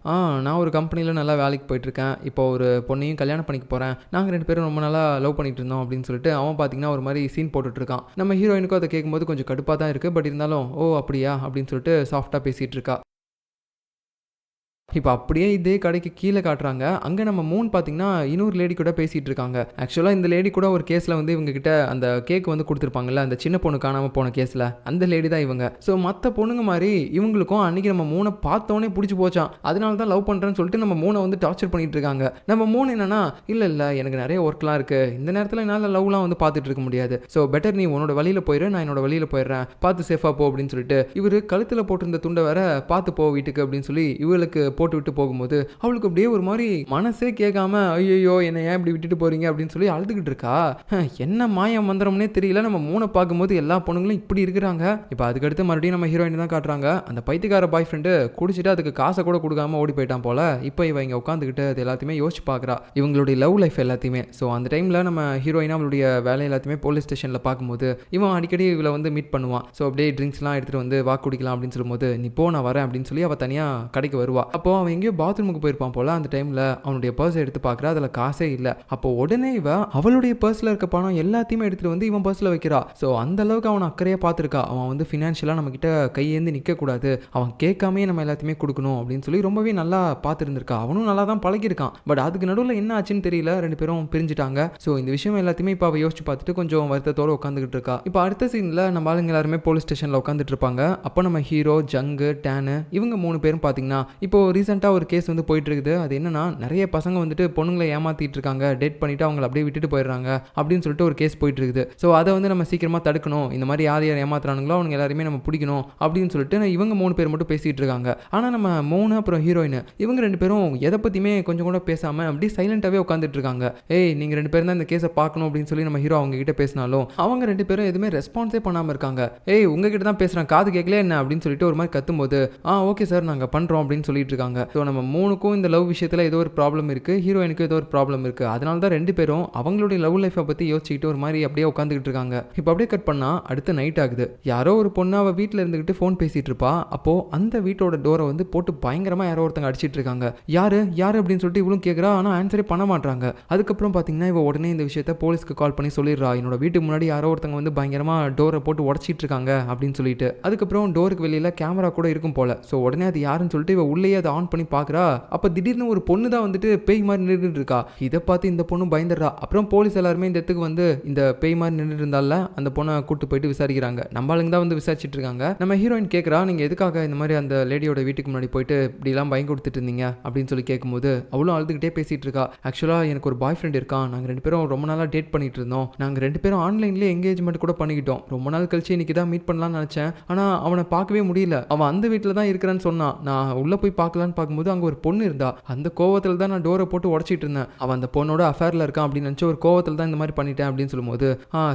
நான் ஒரு கம்பெனியில் நல்லா வேலைக்கு போயிட்டு இருக்கேன், இப்போ ஒரு பொண்ணையும் கல்யாணம் பண்ணிக்க போகிறேன், நாங்கள் ரெண்டு பேரும் ரொம்ப நாளாக லவ் பண்ணிட்டு இருந்தோம் அப்படின்னு சொல்லிட்டு அவன் பார்த்தீங்கன்னா ஒரு மாதிரி சீன் போட்டுட்டு இருக்கான். நம்ம ஹீரோயினுக்கும் அதை கேட்கும்போது கொஞ்சம் கடுப்பாக தான் இருக்குது, பட் இருந்தாலும் ஓ அப்படியா அப்படின்னு சொல்லிட்டு சாஃப்டாக பேசிகிட்டு இருக்கா. இப்போ அப்படியே இதே கடைக்கு கீழே காட்டுறாங்க. அங்கே நம்ம மூன் பார்த்தீங்கன்னா இன்னொரு லேடி கூட பேசிகிட்டு இருக்காங்க. ஆக்சுவலாக இந்த லேடி கூட ஒரு கேஸில் வந்து இவங்க கிட்ட அந்த கேக் வந்து கொடுத்துருப்பாங்கல்ல, அந்த சின்ன பொண்ணு காணாமல் போன கேஸில், அந்த லேடி தான் இவங்க. ஸோ மற்ற பொண்ணுங்க மாதிரி இவங்களுக்கும் அன்றைக்கி நம்ம மூணை பார்த்தோன்னே பிடிச்சி போச்சான், அதனால தான் லவ் பண்ணுறேன்னு சொல்லிட்டு நம்ம மூணை வந்து டார்ச்சர் பண்ணிட்டு இருக்காங்க. நம்ம மூணு என்னன்னா, இல்லை எனக்கு நிறைய ஒர்க்லாம் இருக்குது, இந்த நேரத்தில் என்னால் லவ்லாம் வந்து பார்த்துட்டு இருக்க முடியாது, ஸோ பெட்டர் நீ உன்னோட வழியில் போயிடு, நான் என்னோட வழியில் போயிடுறேன், பார்த்து சேஃபாக போ அப்படின்னு சொல்லிட்டு இவர் கழுத்தில் போட்டிருந்த துண்டை வேற பார்த்து போ வீட்டுக்கு அப்படின்னு சொல்லி இவளுக்கு போட்டு விட்டு போகும்போது அவளுக்கு அப்படியே ஒரு மாதிரி மனசே கேட்காம ஐயோ என்ன ஏன் இப்படி விட்டுட்டு போறீங்க அப்படின்னு சொல்லி அழுதுகிட்டு இருக்கா. என்ன மாயா மந்திரம்னே தெரியல, நம்ம மூணை பார்க்கும்போது எல்லா பொண்ணுங்களும் இப்படி இருக்கிறாங்க. இப்போ அதுக்கடுத்து மறுபடியும் நம்ம ஹீரோயின் தான் காட்டுறாங்க. அந்த பைத்தியக்கார பாய் ஃப்ரெண்டு குடிச்சிட்டு அதுக்கு காசை கூட கொடுக்காம ஓடி போயிட்டான் போல. இப்போ இவ இங்கே உட்காந்துக்கிட்டு அது எல்லாத்தையுமே யோசிச்சு பார்க்குறா, இவங்களுடைய லவ் லைஃப் எல்லாத்தையுமே. ஸோ அந்த டைமில் நம்ம ஹீரோயினா அவளுடைய வேலை எல்லாத்தையுமே போலீஸ் ஸ்டேஷனில் பார்க்கும்போது இவன் அடிக்கடி இவளை வந்து மீட் பண்ணுவான். ஸோ அப்படியே ட்ரிங்க்ஸ்லாம் எடுத்துகிட்டு வந்து வாக்கு குடிக்கலாம் அப்படின்னு சொல்லும்போது நீ போ நான் வரேன் அப்படின்னு சொல்லி அவள் தனியாக கடைக்கு வருவா. அப்போ அவன் எங்கேயோ பாத்ரூமுக்கு போயிருப்பான் போல. அந்த டைமில் அவனுடைய பர்ஸை எடுத்து பார்க்குறா, அதில் காசே இல்லை. அப்போ உடனே இவ அவளுடைய பர்ஸில் இருக்க பணம் எல்லாத்தையுமே எடுத்துகிட்டு வந்து இவன் பர்ஸில் வைக்கிறா. ஸோ அந்த அளவுக்கு அவன் அக்கறையாக பார்த்துருக்கா. அவன் வந்து ஃபினான்ஷியலாக நம்மக்கிட்ட கையேந்து நிற்கக்கூடாது, அவன் கேட்காமே நம்ம எல்லாத்தையுமே கொடுக்கணும் அப்படின்னு சொல்லி ரொம்பவே நல்லா பார்த்துருந்துருக்கா. அவனும் நல்லா தான் பழகிருக்கான். பட் அதுக்கு நடுவில் என்ன ஆச்சுன்னு தெரியல, ரெண்டு பேரும் பிரிஞ்சுட்டாங்க. ஸோ இந்த விஷயம் எல்லாத்தையுமே இப்போ அவள் யோசிச்சு பார்த்துட்டு கொஞ்சம் வருத்தத்தோடு உட்காந்துக்கிட்டு இருக்கா. இப்போ அடுத்த சீனில் நம்ம ஆளுங்க எல்லாருமே போலீஸ் ஸ்டேஷனில் உட்காந்துட்டு இருப்பாங்க. அப்போ நம்ம ஹீரோ, ஜங்கு, டேனு இவங்க 3 பேரும் பார்த்தீங்கன்னா இப்போ ரீசெண்டாக ஒரு கேஸ் வந்து போயிட்டு இருக்குது. அது என்னன்னா நிறைய பசங்க வந்துட்டு பொண்ணுங்களை ஏமாத்திட்டு இருக்காங்க, டேட் பண்ணிட்டு அவங்களை அப்படியே விட்டுட்டு போயிடுறாங்க அப்படின்னு சொல்லிட்டு ஒரு கேஸ் போயிட்டு இருக்குது. ஸோ அதை வந்து நம்ம சீக்கிரமாக தடுக்கணும், இந்த மாதிரி யார் யார் ஏமாத்துறானுங்களோ அவங்க எல்லாருமே நம்ம பிடிக்கணும் அப்படின்னு சொல்லிட்டு இவங்க 3 பேர் மட்டும் பேசிட்டு இருக்காங்க. ஆனால் நம்ம மோனு அப்புறம் ஹீரோயின் இவங்க 2 பேரும் எதை பற்றியுமே கொஞ்சம் கூட பேசாமல் அப்படியே சைலண்டாகவே உட்காந்துட்டு இருக்காங்க. ஏய் நீங்கள் 2 பேரும் தான் இந்த கேஸை பார்க்கணும் அப்படின்னு சொல்லி நம்ம ஹீரோ அவங்க கிட்ட பேசினாலும் அவங்க 2 பேரும் எதுவுமே ரெஸ்பான்ஸே பண்ணாமல் இருக்காங்க. ஏய் உங்ககிட்ட தான் பேசுகிறேன், காது கேட்கல என்ன அப்படின்னு சொல்லிட்டு ஒரு மாதிரி கத்தும்போது ஓகே சார் நாங்கள் பண்ணுறோம் அப்படின்னு சொல்லிட்டு இருக்காங்க. ஸோ நம்ம மூணுக்கும் இந்த லவ் விஷயத்தில் ஏதோ ஒரு ப்ராப்ளம் இருக்குது, ஹீரோயினுக்கு ஏதோ ஒரு ப்ராப்ளம் இருக்குது. அதனால தான் 2 பேரும் அவங்களுடைய லவ் லைஃப்பை பற்றி யோசிச்சுக்கிட்டு ஒரு மாதிரி அப்படியே உட்காந்துக்கிட்டு இருக்காங்க. இப்போ அப்படியே கட் பண்ணால் அடுத்த நைட் ஆகுது. யாரோ ஒரு பொண்ணு அவள் வீட்டில் இருந்துக்கிட்டு ஃபோன் பேசிகிட்டு இருப்பா. அப்போது அந்த வீட்டோட டோரை வந்து போட்டு பயங்கரமாக யாரோ ஒருத்தங்க அடிச்சிட்டு இருக்காங்க. யார் யார் அப்படின்னு சொல்லிட்டு இவளும் கேட்குறா, ஆனால் ஆன்சரே பண்ண மாட்டாங்க. அதுக்கப்புறம் பார்த்தீங்கன்னா இவ உடனே இந்த விஷயத்த போலீஸ்க்கு கால் பண்ணி சொல்லிடுறா, என்னோட வீட்டுக்கு முன்னாடி யாரோ ஒருத்தங்க வந்து பயங்கரமாக டோரை போட்டு உடச்சிட்டு இருக்காங்க அப்படின்னு சொல்லிட்டு. அதுக்கப்புறம் டோருக்கு வெளியில் கேமரா கூட இருக்கும் போல. ஸோ உடனே அது யாருன்னு சொல்லிட்டு இவ உள்ளேயே அதை ஆன் பண்ணி பார்க்குறா. அப்போ திடீர்னு ஒரு பொண்ணு தான் வந்துட்டு பேய் மாதிரி நின்றுட்டு இருக்கா. இதை பார்த்து இந்த பொண்ணு பயந்துடுறா. அப்புறம் போலீஸ் எல்லாருமே இந்த இடத்துக்கு வந்து இந்த பேய் மாதிரி நின்றுட்டு இருந்தால அந்த பொண்ணை கூட்டு போயிட்டு விசாரிக்கிறாங்க. நம்ம ஆளுங்க தான் வந்து விசாரிச்சுட்டு இருக்காங்க. நம்ம ஹீரோயின் கேட்குறா, நீங்கள் எதுக்காக இந்த மாதிரி அந்த லேடியோட வீட்டுக்கு முன்னாடி போயிட்டு இப்படிலாம் பயம் கொடுத்துட்டு இருந்தீங்க அப்படின்னு சொல்லி கேட்கும்போது அவளும் அழுதுகிட்டே பேசிட்டு இருக்கா. ஆக்சுவலாக எனக்கு ஒரு பாய் ஃப்ரெண்ட் இருக்கான், நாங்கள் 2 பேரும் ரொம்ப நாளாக டேட் பண்ணிட்டு இருந்தோம், நாங்கள் 2 பேரும் ஆன்லைன்லேயே எங்கேஜ்மெண்ட் கூட பண்ணிக்கிட்டோம். ரொம்ப நாள் கழிச்சு இன்னைக்கு தான் மீட் பண்ணலாம்னு நினச்சேன், ஆனால் அவனை பார்க்கவே முடியல. அவன் அந்த வீட்டில் தான் இருக்கிறான்னு சொன்னான். நான் உள்ளே போய் பார்க்கலான்னு பார்க்கும்போது அங்கே ஒரு பொண்ணு இருந்தா. அந்த கோவத்தில் தான் நான் டோரை போட்டு உடச்சிட்டு இருந்தேன். அவன் அந்த பொண்ணோட அஃபேரில் இருக்கான் அப்படின்னு நினச்சி ஒரு கோவத்தில் தான் இந்த மாதிரி பண்ணிட்டேன் அப்படின்னு சொல்லும்போது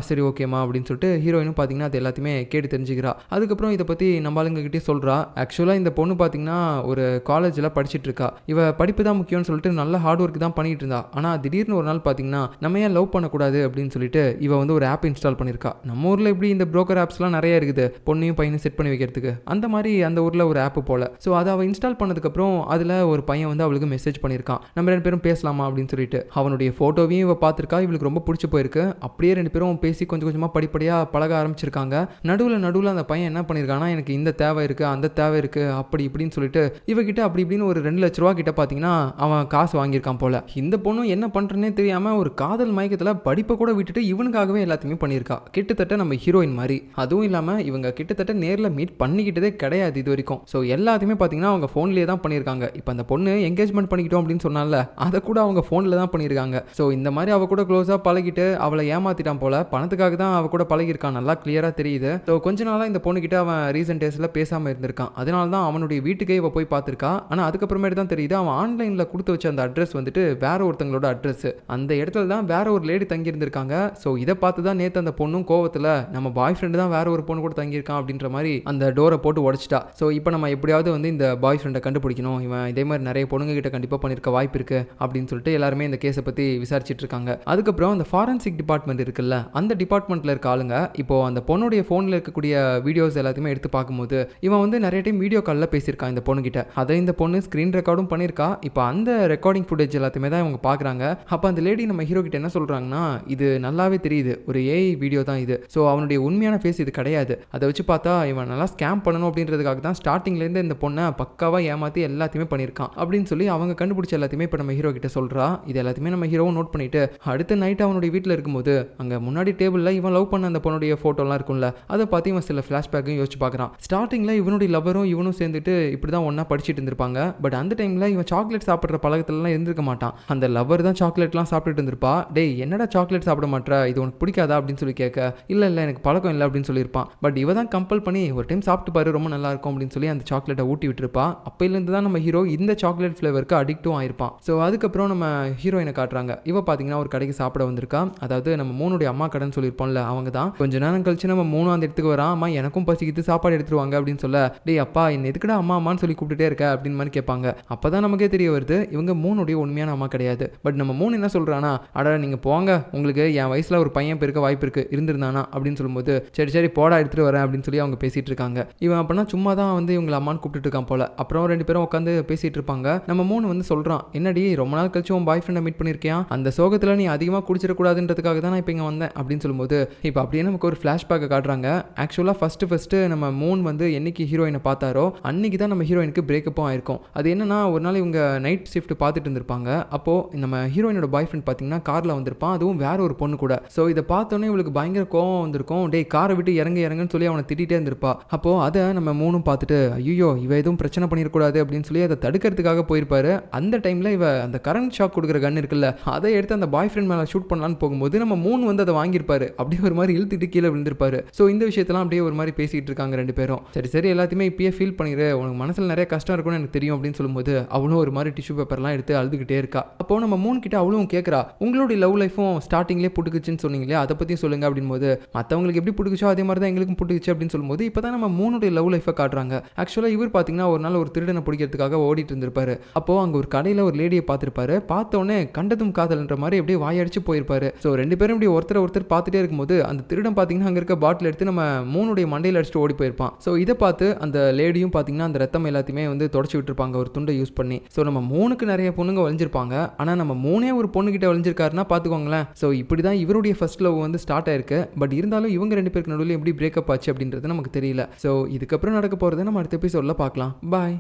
சரி ஓகேம்மா அப்படின்னு சொல்லிட்டு ஹீரோயினும் பார்த்தீங்கன்னா அது எல்லாத்தையுமே கேட்டு தெரிஞ்சுக்கிறா. அதுக்கப்புறம் இதை பற்றி நம்ம ஆளுங்ககிட்டே சொல்கிறா. ஆக்சுவலாக இந்த பொண்ணு பார்த்தீங்கன்னா ஒரு காலேஜில் படிச்சுட்டு இருக்கா. இவ படிப்பு தான் முக்கியம்னு சொல்லிட்டு நல்ல ஹார்ட் ஒர்க் தான் பண்ணிட்டு இருந்தா. ஆனால் திடீர்னு ஒரு நாள் பார்த்தீங்கன்னா நம்ம ஏன் லவ் பண்ணக்கூடாது அப்படின்னு சொல்லிட்டு இவ வந்து ஒரு ஆப் இன்ஸ்டால் பண்ணியிருக்கா. நம்ம ஊரில் இப்படி இந்த புரோக்கர் ஆப்ஸ்லாம் நிறைய இருக்குது, பொண்ணையும் பையனையும் செட் பண்ணி வைக்கிறதுக்கு. அந்த மாதிரி அந்த ஊரில் ஒரு ஆப் போல. ஸோ அதை அவள் இன்ஸ்டால் பண்ணதுக்கப்புறம் அதில் ஒரு பையன் வந்து அவளுக்கு மெசேஜ் பண்ணியிருக்கான், நம்ம 2 பேரும் பேசலாமா அப்படின்னு சொல்லிட்டு. அவனுடைய ஃபோட்டோவையும் இவ பார்த்துருக்கா. இவளுக்கு ரொம்ப பிடிச்சி போயிருக்கு. அப்படியே 2 பேரும் பேசி கொஞ்சம் கொஞ்சமாக படிப்படியாக பழக ஆரம்பிச்சிருக்காங்க. நடுவில் அந்த பையன் என்ன பண்ணியிருக்கானா, எனக்கு இந்த தேவை இருக்குது, அந்த தேவை இருக்குது, அப்படி இப்படின்னு சொல்லிட்டு இவகிட்ட அப்படி இப்படின்னு ஒரு 2 லட்ச ரூபா கிட்ட பார்த்தீங்கன்னா அவன் காசு வாங்கியிருக்கான் போல. இந்த பொண்ணும் என்ன பண்ணுறனே தெரியாமல் ஒரு காதல் மயக்கத்தில் படிப்பை கூட விட்டுட்டு இவனுக்காகவே எல்லாத்தையுமே பண்ணியிருக்கா. கிட்டத்தட்ட நம்ம ஹீரோயின் மாதிரி. அதுவும் இல்லாமல் இவங்க கிட்டத்தட்ட நேரில் மீட் பண்ணிக்கிட்டதே கிடையாது இது வரைக்கும். ஸோ எல்லாத்தையுமே பார்த்தீங்கன்னா அவங்க ஃபோன்லேயே தான் பண்ணியிருக்காங்க. இப்போ அந்த பொண்ணு என்கேஜ்மெண்ட் பண்ணிக்கிட்டோம் அப்படின்னு சொன்னால அதை கூட அவங்க ஃபோனில் தான் பண்ணியிருக்காங்க. ஸோ இந்த மாதிரி அவ கூட க்ளோஸாக பழகிட்டு அவளை ஏமாத்திட்டான் போல. பணத்துக்காக தான் அவ கூட பழகிருக்கான், நல்லா கிளியராக தெரியுது. ஸோ கொஞ்ச நாளாக இந்த பொண்ணுக்கிட்ட அவன் ரீசெண்ட் டேஸில் பேசாமல் இருந்திருக்கான். அதனால தான் அவனுடைய வீட்டுக்கே இவ போய் பார்த்துருக்கா. ஆனால் அதுக்கப்புறமேட்டு தான் தெரியுது அவன் ஆன்லைனில் கொடுத்து வச்ச அந்த அட்ரஸ் வந்துட்டு வேற ஒருத்தங்களோட அட்ரஸ். அந்த இடத்துல தான் வேற ஒரு லேடி தங்கி இருந்திருக்காங்க. ஸோ இதை பார்த்து தான் நேற்று அந்த பொண்ணும் கோவத்தில் நம்ம பாய் ஃப்ரெண்டு தான் வேற ஒரு பொண்ணு கூட தங்கியிருக்கான் அப்படின்ற மாதிரி அந்த டோரை போட்டு உடச்சிட்டா. ஸோ இப்போ நம்ம எப்படியாவது வந்து இந்த பாய் ஃப்ரெண்டை கண்டுபிடிக்கணும், இவன் இதே மாதிரி நிறைய பொண்ணுங்க கிட்ட கண்டிப்பாக பண்ணியிருக்க வாய்ப்பு இருக்கு அப்படின்னு சொல்லிட்டு எல்லாருமே இந்த கேஸை பற்றி விசாரிச்சுட்டு இருக்காங்க. அதுக்கப்புறம் அந்த ஃபாரன்சிக் டிபார்ட்மெண்ட் இருக்குல்ல, அந்த டிபார்ட்மெண்ட்டில் இருக்க ஆளுங்க இப்போ அந்த பொண்ணுடைய ஃபோனில் இருக்கக்கூடிய வீடியோஸ் எல்லாத்தையுமே எடுத்து பார்க்கும்போது இவன் வந்து நிறைய டைம் வீடியோ காலில் பேசியிருக்கான் இந்த பொண்ணுகிட்ட. அதை இந்த பொண்ணு ஸ்க்ரீன் ரெக்கார்டும் பண்ணியிருக்கா. இப்போ அந்த ரெக்கார்டிங் ஃபுட்டேஜ் எல்லாத்தையுமே தான் இவங்க பார்க்குறாங்க. அப்போ அந்த லேடி நம்ம ஹீரோ கிட்ட என்ன சொல்கிறாங்கன்னா, இது நல்லாவே தெரியுது ஒரு ஏஐ வீடியோ தான் இது. ஸோ அவனுடைய உண்மையான ஃபேஸ் இது கிடையாது. அதை வச்சு பார்த்தா இவன் நல்லா ஸ்கேம் பண்ணணும் அப்படின்றதுக்காக தான் ஸ்டார்டிங்லேருந்து இந்த பொண்ணை பக்காவாக ஏமாற்றி எல்லாத்தையுமே பண்ணியிருக்கான் அப்படின்னு சொல்லி அவங்க கண்டுபிடிச்ச எல்லாத்தையுமே இப்போ நம்ம ஹீரோ கிட்ட சொல்கிறா. இது எல்லாத்தையுமே நம்ம ஹீரோவும் நோட் பண்ணிட்டு அடுத்த நைட் அவனுடைய வீட்டில் இருக்கும்போது அங்கே முன்னாடி டேபிளில் இவன் லவ் பண்ண அந்த பொண்ணுடைய ஃபோட்டோலாம் இருக்கும்ல, அதை பார்த்து இவன் சில ஃப்ளாஷ்பேக்கையும் யோசிச்சு பார்க்குறான். ஸ்டார்டிங்கில் இவனுடைய லவரும் இவனும் சேர்ந்துட்டு இப்படி தான் ஒன்றா படிச்சுட்டு இருந்திருப்பாங்க. பட் அந்த டைமில் இவன் சாக்லேட் சாப்பிட்ற பழக்கத்துலலாம் இருந்திருக்க மாட்டான். அந்த லவர் தான் சாக்லேட்லாம் சாப்பிட்டுட்டு இருந்திருப்பா. டேய் என்னடா சாக்லேட் சாப்பிட மாட்டேற, இது உனக்கு பிடிக்காதா அப்படின்னு சொல்லி கேட்க, இல்லை எனக்கு பழக்கம் இல்லை அப்படின்னு சொல்லியிருப்பான். பட் இவ தான் கம்பல் பண்ணி ஒரு டைம் சாப்பிட்டு பாரு ரொம்ப நல்லா இருக்கும் அப்படின்னு சொல்லி அந்த சாக்லேட்டை ஊட்டி விட்டுருப்பா. அப்பையிலேருந்து தான் தான் நம்ம ஹீரோ இந்த சாக்லேட் ஃப்ளேவருக்கு அடிக்டும் ஆயிருப்பான். ஸோ அதுக்கப்புறம் நம்ம ஹீரோயினை காட்டுறாங்க. இவ பார்த்தீங்கன்னா ஒரு கடைக்கு சாப்பிட வந்திருக்கா. அதாவது நம்ம மூணுடைய அம்மா கடைன்னு சொல்லியிருப்போம்ல, அவங்க தான். கொஞ்ச நேரம் கழிச்சு நம்ம மூணு அந்த இடத்துக்கு வரான். அம்மா எனக்கும் பசிக்குது, சாப்பாடு எடுத்துருவாங்க அப்படின்னு சொல்ல, டேய் அப்பா என்ன எதுக்குடா அம்மா அம்மான்னு சொல்லி கூப்பிட்டுட்டே இருக்க அப்படின்னு மாதிரி கேட்பாங்க. அப்பதான் நமக்கே தெரிய வருது இவங்க மூணுடைய உண்மையான அம்மா கிடையாது. பட் நம்ம மூணு என்ன சொல்றானா, அட நீங்க போங்க, உங்களுக்கு என் வயசுல ஒரு பையன் இருக்க வாய்ப்பு இருக்கு, இருந்திருந்தானா அப்படின்னு சொல்லும்போது, சரி சரி போடா எடுத்துட்டு வரேன் அப்படின்னு சொல்லி அவங்க பேசிட்டு இருக்காங்க. இவன் அப்படின்னா சும்மா தான் வந்து இவங்க அம்மான்னு கூப்பிட்டு இருக்கான் போல. அப்புறம் ரெண்டு பேரும் உட்காந்து பேசிட்டு இருப்பாங்க. நம்ம மூணு வந்து சொல்றான், என்னடி ரொம்ப நாள் கழிச்சு உன் பாய் ஃப்ரெண்டை மீட் பண்ணிருக்கியா, அந்த சோகத்துல நீ அதிகமாக குடிச்சிடக்கூடாதுன்றதுக்காக தான் நான் இப்போ இங்கே வந்தேன் அப்படின்னு சொல்லும்போது, இப்போ அப்படியே நமக்கு ஒரு ஃப்ளாஷ்பேக்கை காட்டுறாங்க. ஆக்சுவலாக ஃபர்ஸ்ட் நம்ம மூன் வந்து என்னைக்கு ஹீரோயினை பார்த்தாரோ அன்னைக்கு தான் நம்ம ஹீரோயினுக்கு பிரேக்கப்பும் ஆயிருக்கும். அது என்னன்னா, ஒரு நாள் இவங்க நைட் ஷிஃப்ட் பார்த்துட்டு இருந்திருப்பாங்க. அப்போ நம்ம ஹீரோயினோட பாய் ஃப்ரெண்ட் பார்த்தீங்கன்னா காரில் வந்திருப்பான், அதுவும் வேற ஒரு பொண்ணு கூட. ஸோ இதை பார்த்தோன்னே இவளுக்கு பயங்கர கோவம் வந்திருக்கும். டேய் காரை விட்டு இறங்குன்னு சொல்லி அவனை திட்டிகிட்டே இருந்திருப்பா. அப்போ அதை நம்ம மூணும் பார்த்துட்டு, ஐயோ இவ எதுவும் பிரச்சனை பண்ணிடக்கூடாது அப்படின்னு சொல்லி அதை தடுக்கிறதுக்காக போயிருப்பாரு. அந்த டைமில் இவ அந்த கரண்ட் ஷாக் கொடுக்குற கன் இருக்குல்ல, அதை எடுத்து அந்த பாய் ஃப்ரெண்ட் மேலே ஷூட் பண்ணலான்னு போகும்போது நம்ம மூணு வந்து அதை வாங்கியிருப்பாரு. அப்படியே ஒரு மாதிரி இழுத்துட்டு கீழே விழுந்திருப்பாரு. ஸோ இந்த விஷயத்தெல்லாம் அப்படியே ஒரு மாதிரி பேசிட்டு இருக்காங்க ரெண்டு பேரும். சரி எல்லாத்தையுமே இப்பயே ஃபீல் பண்ணிடு, உனக்கு மனசில் நிறைய கஷ்டம் இருக்கும்னு எனக்கு தெரியும் அப்படின்னு சொல்லும்போது, அவளும் ஒரு மாதிரி டிஷ்யூ பேப்பர்லாம் எடுத்து அழுதுகிட்டே இருக்கா. அப்போ நம்ம மூணு கிட்ட அவளும் கேட்குறா, உங்களுடைய லவ் லைஃபும் ஸ்டார்டிங்லேயே புட்டுக்குச்சுன்னு சொன்னீங்களே, அதை பற்றியும் சொல்லுங்க அப்படின் போது, மற்றவங்களுக்கு எப்படி பிடிக்குச்சோ அதே மாதிரி தான் எங்களுக்கும் பிடிக்குச்சு அப்படின்னு சொல்லும்போது, இப்போ தான் நம்ம மூணுடைய லவ் லைஃபை காட்டுறாங்க. ஆக்சுவலாக இவர் பார்த்தீங்கன்னா ஒரு நாள் ஒரு திருடனை பிடிக்கிறதுக்காக ஓடிட்டு இருந்திருப்பாரு. அப்போ அங்கே ஒரு கடையில் ஒரு லேடியை பார்த்துருப்பாரு. பார்த்தோன்னே கண்டதும் காதல்ன்ற மாதிரி அப்படியே வாயடிச்சு போயிருப்பாரு. ஸோ ரெண்டு பேரும் இப்படி ஒருத்தர் பார்த்துட்டே இருக்கும்போது அந்த திருடன் பார்த்தீங்கன்னா அங்கே இருக்க பாட்டில் எடுத்து நம்ம மூணுடைய மண்டையில் அடிச்சுட்டு ஓடி போயிருப்பான். ஸோ இதை பார்த்து அந்த லேடியும் பார்த்தீங்கன்னா அந்த ரத்தம் எல்லாத்தையுமே வந்து தொடச்சி விட்டுருப்பாங்க ஒரு துண்டை யூஸ் பண்ணி. ஸோ நம்ம மூணுக்கு நிறைய பொண்ணுங்க வளைஞ்சிருப்பாங்க, ஆனால் நம்ம மூணே ஒரு பொண்ணுகிட்ட வளைஞ்சிருக்காருன்னா பார்த்துக்கோங்களேன். ஸோ இப்படி தான் இவருடைய ஃபர்ஸ்ட் லவ் வந்து ஸ்டார்ட் ஆயிருக்கு. பட் இருந்தாலும் இவங்க ரெண்டு பேருக்கு நடுவில் எப்படி பிரேக்கப் ஆச்சு அப்படின்றது நமக்கு தெரியல. ஸோ இதுக்கப்புறம் நடக்க போகிறத நம்ம அடுத்த எபிசோடில் பார்க்கலாம். பாய்.